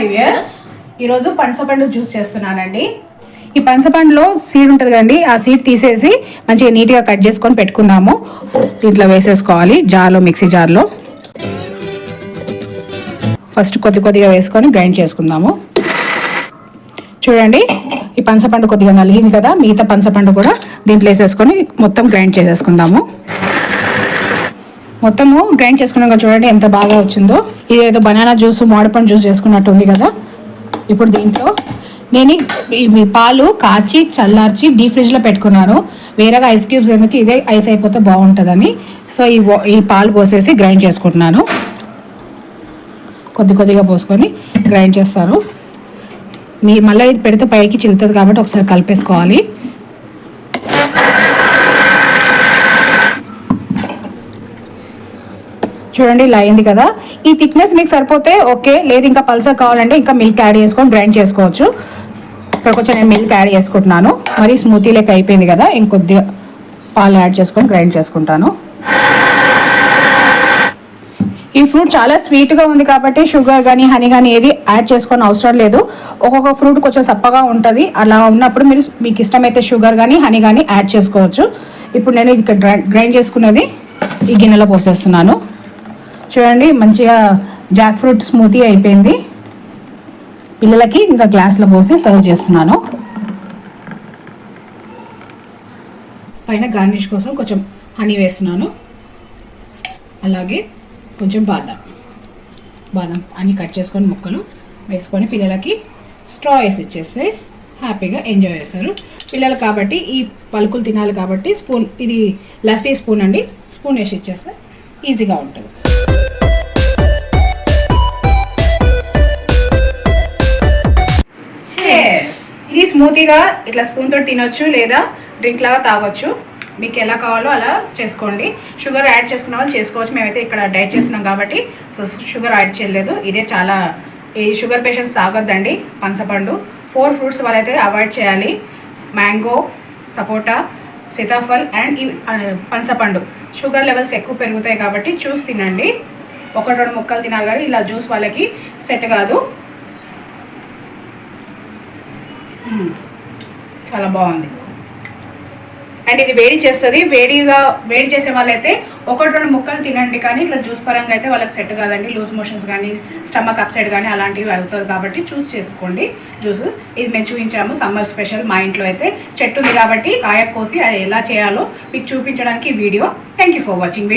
Hi viewers, ఈరోజు పనసపండు juice చేస్తున్నానండి. ఈ పనసపండులో సీడ్ ఉంటుంది కదండి, ఆ సీడ్ తీసేసి మంచిగా నీట్గా కట్ చేసుకొని పెట్టుకున్నాము. దీంట్లో వేసేసుకోవాలి జార్లో, మిక్సీ జార్లో. ఫస్ట్ కొద్దిగా వేసుకొని గ్రైండ్ చేసుకుందాము. చూడండి, ఈ పనసపండు కొద్దిగా నలిగింది కదా, మిగతా పనసపండు కూడా దీంట్లో వేసేసుకొని మొత్తం గ్రైండ్ చేసేసుకుందాము. మొత్తము గ్రైండ్ చేసుకున్నాక చూడండి ఎంత బాగా వచ్చిందో. ఇదేదో బనానా జ్యూస్, మామిడిపండు జ్యూస్ చేసుకున్నట్టు ఉంది కదా. ఇప్పుడు దీంట్లో నేను ఈ పాలు కాచి చల్లార్చి డీప్ ఫ్రిడ్జ్లో పెట్టుకున్నాను. వేరేగా ఐస్ క్యూబ్స్ ఎందుకు, ఇదే ఐస్ అయిపోతే బాగుంటుందని. సో ఈ పాలు పోసేసి గ్రైండ్ చేసుకుంటున్నాను. కొద్దిగా పోసుకొని గ్రైండ్ చేస్తారు. మళ్ళీ ఇది పెడితే పైకి చిల్లుతుంది కాబట్టి ఒకసారి కలిపేసుకోవాలి. చూడండి ఇలా అయింది కదా. ఈ థిక్నెస్ మీకు సరిపోతే ఓకే, లేదు ఇంకా పల్సర్ కావాలంటే ఇంకా మిల్క్ యాడ్ చేసుకొని గ్రైండ్ చేసుకోవచ్చు. ఇక్కడ కొంచెం నేను మిల్క్ యాడ్ చేసుకుంటున్నాను. మరి స్మూతీ లెక్క అయిపోయింది కదా, ఇంకొద్దిగా పాలు యాడ్ చేసుకొని గ్రైండ్ చేసుకుంటాను. ఈ ఫ్రూట్ చాలా స్వీట్గా ఉంది కాబట్టి షుగర్ కానీ హనీ కానీ ఏది యాడ్ చేసుకొని అవసరం లేదు. ఒక్కొక్క ఫ్రూట్ కొంచెం సప్పగా ఉంటుంది. అలా ఉన్నప్పుడు మీకు ఇష్టమైతే షుగర్ కానీ హనీ కానీ యాడ్ చేసుకోవచ్చు. ఇప్పుడు నేను ఇది గ్రైండ్ చేసుకున్నది ఈ గిన్నెలో పోసేస్తున్నాను. చూడండి మంచిగా జాక్ ఫ్రూట్ స్మూతీ అయిపోయింది. పిల్లలకి ఇంకా గ్లాస్లో పోసి సర్వ్ చేస్తున్నాను. పైన గార్నిష్ కోసం కొంచెం హనీ వేస్తున్నాను. అలాగే కొంచెం బాదం అన్ని కట్ చేసుకొని ముక్కలు వేసుకొని పిల్లలకి స్ట్రా వేసి ఇచ్చేస్తే హ్యాపీగా ఎంజాయ్ చేస్తారు. పిల్లలు కాబట్టి ఈ పలుకులు తినాలి కాబట్టి స్పూన్, ఇది లస్సీ స్పూన్ అండి, స్పూన్ వేసి ఇచ్చేస్తే ఈజీగా ఉంటుంది. ఇది స్మూతీగా ఇట్లా స్పూన్తో తినొచ్చు, లేదా డ్రింక్ లాగా తాగొచ్చు. మీకు ఎలా కావాలో అలా చేసుకోండి. షుగర్ యాడ్ చేసుకున్న వాళ్ళు చేసుకోవచ్చు. మేమైతే ఇక్కడ డైట్ చేస్తున్నాం కాబట్టి సో షుగర్ యాడ్ చేయలేదు. ఇదే చాలా, ఈ షుగర్ పేషెంట్స్ తాగొద్దండి పనసపండు. 4 ఫ్రూట్స్ వాళ్ళైతే అవాయిడ్ చేయాలి. మ్యాంగో, సపోటా, సీతాఫల్ అండ్ ఈ పనసపండు. షుగర్ లెవెల్స్ ఎక్కువ పెరుగుతాయి కాబట్టి చూసి తినండి. 1-2 ముక్కలు తినాలి కానీ ఇలా జ్యూస్ వాళ్ళకి సెట్ కాదు. చాలా బాగుంది అండ్ ఇది వేడి చేస్తుంది. వేడి చేసే వాళ్ళైతే 1-2 ముక్కలు తినండి, కానీ ఇట్లా జ్యూస్ పరంగా అయితే వాళ్ళకి సెట్ కాదండి. లూజ్ మోషన్స్ కానీ, స్టమక్ అప్సెట్ కానీ అలాంటివి అవుతుంది కాబట్టి చూస్ చేసుకోండి జ్యూసెస్. ఇది మేము చూపించాము సమ్మర్ స్పెషల్. మా ఇంట్లో అయితే చెట్టు ఉంది కాబట్టి కాయ కోసి అది ఎలా చేయాలో మీకు చూపించడానికి video. Thank you for watching.